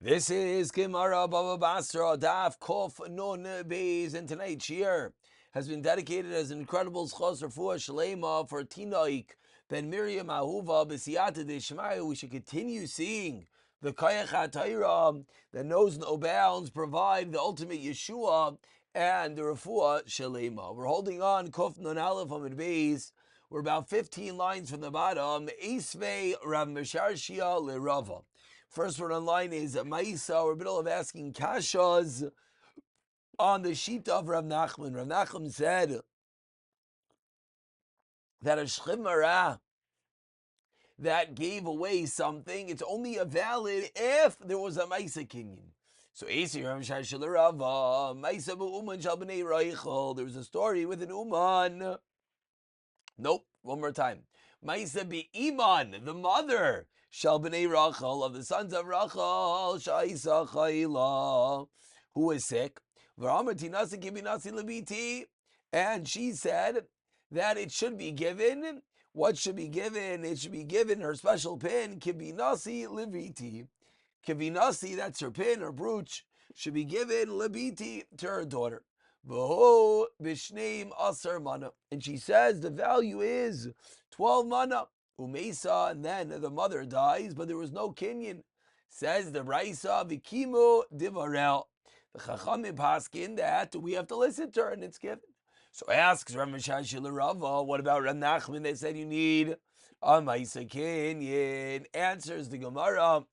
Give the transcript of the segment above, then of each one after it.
This is Gemara Baba Basra Daf Kof Nun Beis, and tonight's year has been dedicated as an incredible zchos Rafua Shlema for Tinoik ben Miriam Ahuva b'siyata d'Shmaya. We should continue seeing the Kayach HaTorah that knows no bounds provide the ultimate Yeshua and the Rafua Shlema. We're holding on Kof Nun Aleph Amid Beis. We're about 15 lines from the bottom. Isvei Rav Mesharshia LeRava. First one online is Maisa. We're in the middle of asking kashas on the sheet of Rav Nachman. Rav Nachman said that a shchimara that gave away something, it's only a valid if there was a Maisa Kinyan. So there was a story with an Uman. Nope, one more time. Maisa be Iman, the mother, Shal b'nei Rachel, of the sons of Rachel, Shaisa Chayla, who was sick. And she said that it should be given. What should be given? It should be given her special pin, Kibinasi Leviti. Kibinasi, that's her pin, her brooch, should be given Leviti to her daughter. V'ho b'shneim aser mana. And she says the value is 12 mana. Umesa, and then the mother dies, but there was no kinyan. Says the Raisa, v'kimu divarel. The Chachamim paskin that we have to listen to her, and it's given. So asks Rav Meshashi Rava, what about Rav Nachman? They said you need a Maisa kinyan. Answers the Gemara,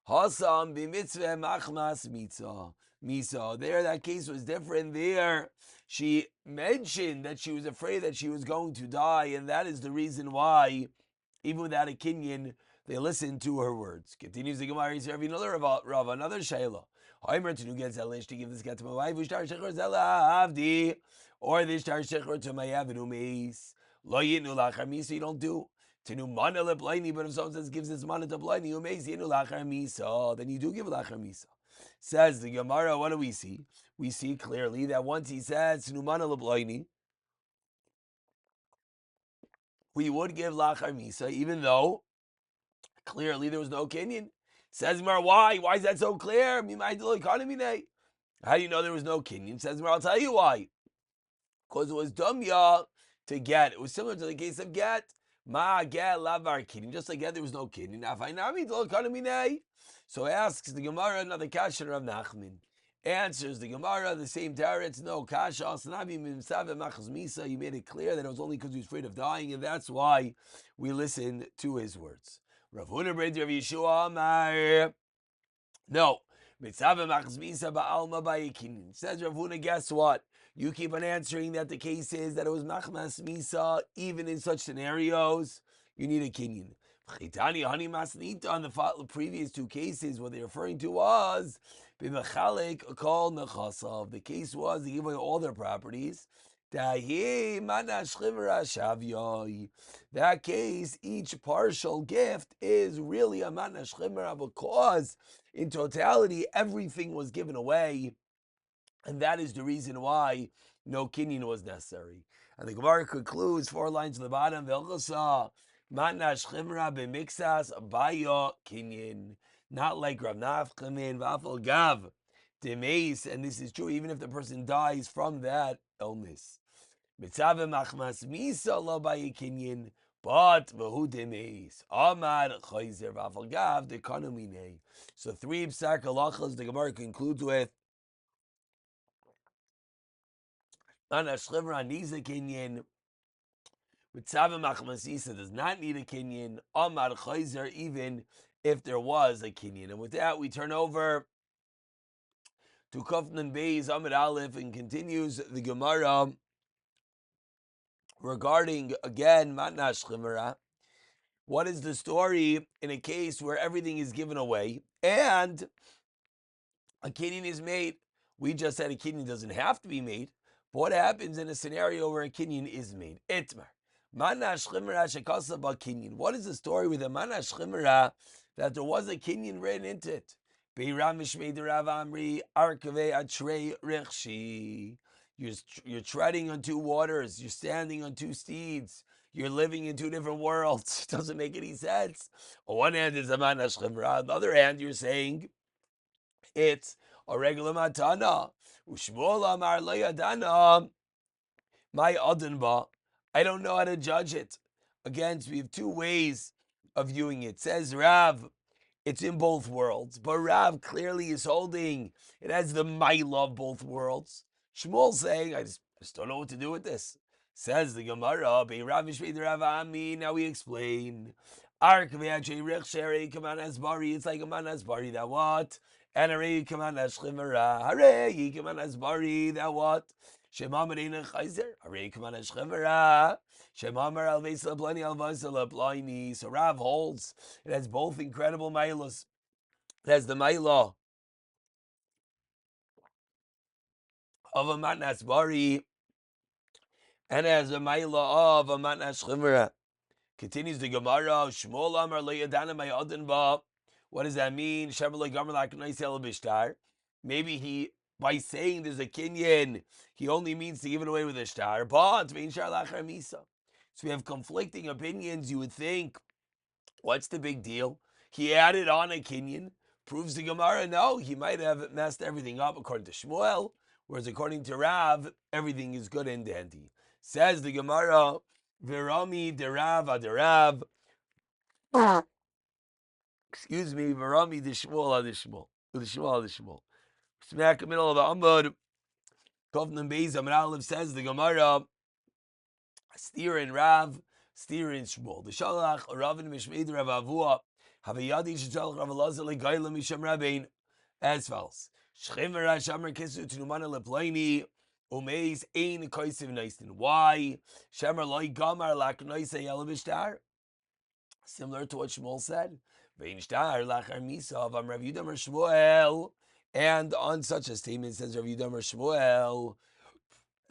Hasam b'mitzvah machmas mitzvah. Misa. There, that case was different. There, she mentioned that she was afraid that she was going to die, and that is the reason why, even without a kinyan, they listened to her words. Continues the Gemara. He's having another Rav, another Shayla. Hoimer to get Zelish to give this get to my wife, Ushtar Shechor Zela Avdi, or the Shtar Shechor to my Avenue Mace. Lo Yitnu Lachar Misa, you don't do. Tenu mana leplaini, but if someone says gives his mana to plaini, umeis yenu lachar misa, then you do give lachar misa. Says the Gemara, what do we see? We see clearly that once he says tenu mana leplaini, we would give lachar misa, even though clearly there was no kinyan. Says Gemara, why? Why is that so clear? How do you know there was no kinyan? Says Gemara, I'll tell you why. Because it was dumya to get. It was similar to the case of get. Ma get lavar kidding. Just like that, there was no kidding. So asks the Gemara another kasha of Nachman. Answers the Gemara the same teretz. No kasha. He made it clear that it was only because he was afraid of dying, and that's why we listened to his words. Rav Huna brings Rav Yeshua Amar. No. Says Rav Huna, guess what? You keep on answering that the case is that it was machmas misa. Even in such scenarios, you need a kinyan. On the previous two cases, what they're referring to was the case was they gave away all their properties. That case, each partial gift is really a manash chimera because in totality everything was given away. And that is the reason why no kinyan was necessary. And the Gemara concludes 4 lines at the bottom. Manash chimra b'mixas baya kinyan. Not like Rav Nachman v'afal gav demeis. And this is true even if the person dies from that illness. Mitzaveh machmas misa lo baya kinyan. But v'hu demeis. Amar chayzer v'afal gav dekanumine. So 3 psak halachas the Gemara concludes with. Manash chimra needs a kinyan. Mitzaveh machmasisa does not need a kinyan. Amar chayzer, even if there was a kinyan. And with that, we turn over to Kofnan Beis Amid Aleph and continues the Gemara regarding again Manash chimra. What is the story in a case where everything is given away and a kinyan is made? We just said a kinyan doesn't have to be made. But what happens in a scenario where a kinyan is made? Itmar. Manash chimra shekasa ba kinyan. What is the story with a manash chimra that there was a kinyan written into it? Beiram mishmei Rav Amri arkave atrei rechshi. You're treading on 2 waters. You're standing on 2 steeds. You're living in two different worlds. It doesn't make any sense. On one hand, it's a manash chimra. On the other hand, you're saying it's a regular matana. Ushmuel amar lo yadana my adanba. I don't know how to judge it. Again, so we have two ways of viewing it. Says Rav, it's in both worlds, but Rav clearly is holding it has the milah of both worlds. Shmuel saying, I just don't know what to do with this. Says the Gemara, Be Rav Mishmei Rav Ami. Now we explain. It's like a man asbari that what? And a rei kaman ashchimera. Hare kaman asbari that what? Shema Marina Chayzer. Hare kaman ashchimera. Shema Mar al Vesel Plani al Vesel Plani. So Rav holds it has both incredible milos. It has the milah of a matnas bari, and it has a milah of a matnas chimera. Continues the Gemara. Shmuel Amar lo yadana ma'adin ba. What does that mean? Shemer lo gamer la'knais el b'shtar. Maybe he, by saying there's a kinyan, he only means to give it away with a shtar. But vein shar lachar misa. So we have conflicting opinions. You would think, what's the big deal? He added on a kinyan. Proves the Gemara, no, he might have messed everything up according to Shmuel, whereas according to Rav, everything is good and dandy. Says the Gemara, Virami derav aderav. Excuse me, Virami de Shmuel adeshmuel. The Shmuel adeshmuel. Smack in the middle of the Amud. Kovnan Beis Amar Aleph says the Gemara, Steer and Rav, Steer and Shmuel. The Shalach, Rav and Mishmei Rav Avua. Havayadi Shalach Rav Elazar leGayla Misham Rabbein. As follows. Shchimer Hashamar Kisu Tinumana Leplaini. Umeis Ein Koisiv Neistin. Why? Shemer Loi Gamar Lak Noisei Elabishtar. Similar to what Shmuel said. Vein Shtar Lachar Misa Vam Rav Yudam Shmuel. And on such a statement says Rav Yudam Shmuel.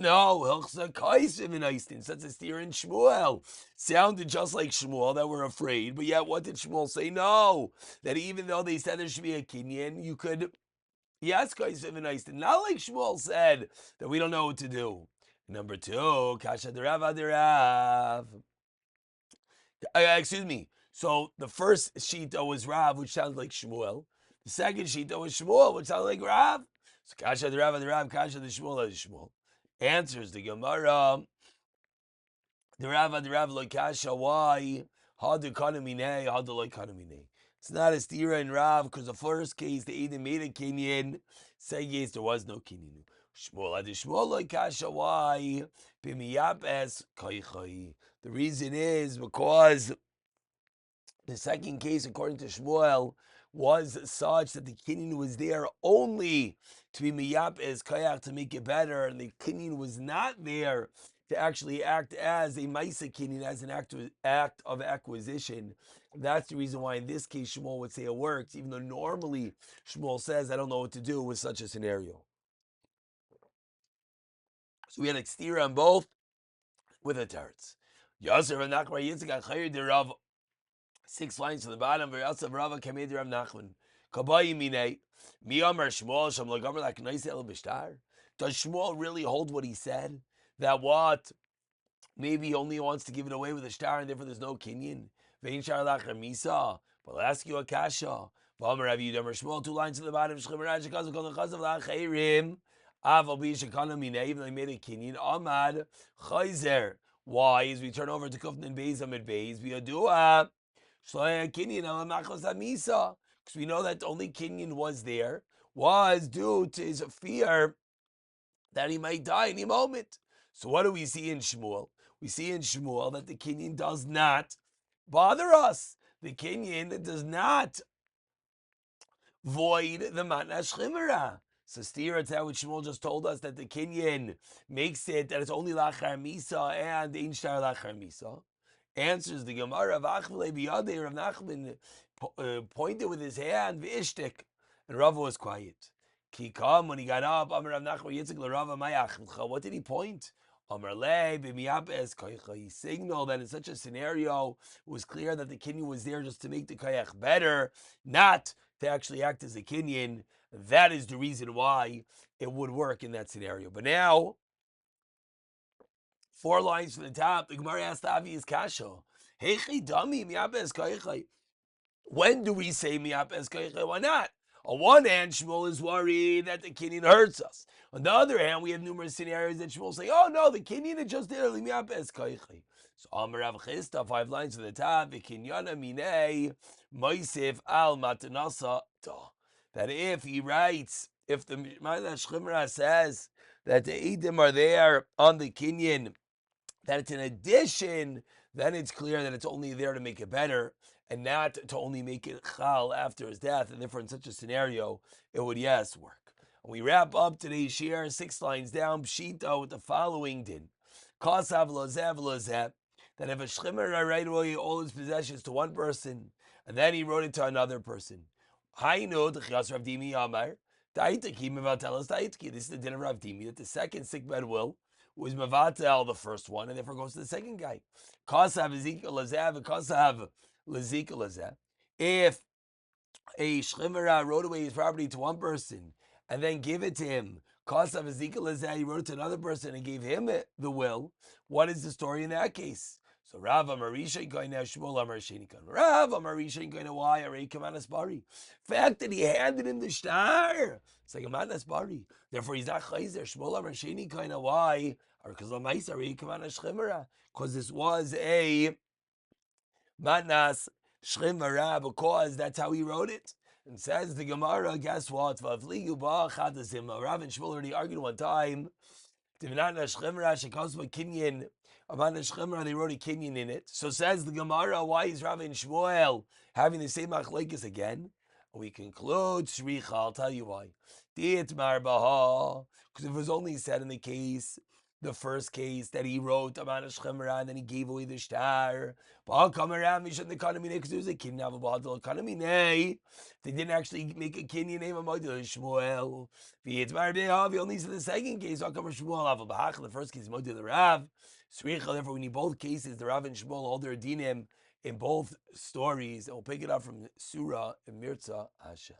No, Hilchsa Koisiv Neistin. Such a steer in Shmuel. Sounded just like Shmuel that we're afraid. But yet, what did Shmuel say? No. That even though they said there should be a kinyan, you could. Yes, not like Shmuel said that we don't know what to do. Number two, Kasha Derav Aderav. Excuse me. So the first shita was Rav, which sounds like Shmuel. The second shita was Shmuel, which sounds like Rav. So Kasha Derav Aderav, Kasha the Shmuel. Answers the Gemara. Derav Aderav lo Kasha. Why? Hadu Kanamine, Hadu lo Kanamine. It's not a stira in Rav because the first case the Eden made a kinyan. Second case there was no kinyan. Shmuel ad Shmuel like kasha. Why? B'miyapes kaichai. The reason is because the second case, according to Shmuel, was such that the kinyan was there only to be miyapes kayach to make it better, and the kinyan was not there to actually act as a maisa kinyan, as an act of acquisition. That's the reason why in this case Shmuel would say it works, even though normally Shmuel says, I don't know what to do with such a scenario. So we had exterior on both with a teretz. Yosef and Nachman Yitzchak Chayir de Rav, 6 lines to the bottom. Yosef Rava Kamed Rav Nachman. Kabayi Mine. Mi Amar Shmuel Shem Lagamar Lak Nice El Bishtar. Does Shmuel really hold what he said? That what? Maybe he only wants to give it away with a star and therefore there's no kinyan. Vein shar lachar misa. But I'll ask you a kasha. V'amar Rav Yudam Shmuel, 2 lines to the bottom. Shchimer Hashikaz V'kol Nechazav L'acheirim. Aval B'yishakana Minei. Even though he made a kinyan. Amad Chayzer. Why? As we turn over to Kufnan Beis Amid Beis. V'yadua. Shloya kinyan ala machos ha-misa. Because we know that the only kinyan was there was due to his fear that he might die any moment. So what do we see in Shmuel? We see in Shmuel that the kinyan does not bother us. The kinyan does not void the matnas chimera. So steer it's how Shmuel just told us that the kinyan makes it that it's only lachar misa and ein shtar lachar misa. Answers the Gemara of Achvele biyadei. Rav Nachman pointed with his hand v'ishtik, and Rav was quiet. Kikam, when he got up, Amar Rav Nachman Yitzchak l'Rava mayachilcha. What did he point? Amar le b'miyapes koycha. He signaled that in such a scenario, it was clear that the kinyan was there just to make the koyach better, not to actually act as a kinyan. That is the reason why it would work in that scenario. But now, 4 lines from the top, the Gemara has to obvious kasha. Heichi dami miapes kaichai. When do we say miapes kaichai? Why not? On one hand, Shmuel is worried that the Kinyan hurts us. On the other hand, we have numerous scenarios that Shmuel say, oh no, the Kinyan is just there, miapes kaichai. So Amar Rav Chisda, 5 lines from the top, the Kinyana minei moisif al matanasa. That if he writes, if the Ma'anash Chimra says that the Eidim are there on the Kinyan, that it's an addition, then it's clear that it's only there to make it better and not to only make it chal after his death. And therefore, in such a scenario, it would, yes, work. And we wrap up today's shir, 6 lines down, Pshita, with the following din. Kasav lozev lozeh, that if a shchimer right away all his possessions to one person, and then he wrote it to another person. Hainu, the Chiyas Rav Dimi Amar, Taitaki Mevatelas Taitaki. This is the din of Rav Dimi, that the second sickbed will was Mevatel, the first one, and therefore goes to the second guy. Kasav Ezekiel Lazev, Kasav Ezekiel Lazev. If a shchimera wrote away his property to one person and then gave it to him, Kasav Ezekiel Lazev, he wrote it to another person and gave him the will, what is the story in that case? So Rav Amarisha Goina Shmuel Amar Shenikan. Rav Amarisha Goina why Arei Kamanas Bari. Fact that he handed him the shtar. It's like a Manas Bari. Therefore he's not Chayzer. Shmuel Amar Shenikan why? Because this was a Manas Shchimara, because that's how he wrote it. And says the Gemara, guess what? Rav and Shmuel already argued one time. They wrote a kinyan in it. So says the Gemara, why is Rav and Shmuel having the same machlekes again? We conclude, Shricha, I'll tell you why. Because it was only said in the first case, that he wrote Aman Shchemra and then he gave away the shtar. Because it was a kinyan. They didn't actually make a kinyan name of Shmuel. We only said the second case, the first case, the Rav. Therefore, we need both cases, the Rav and Shmuel hold their dinim in both stories, and we'll pick it up from Surah and Mirza Hashem.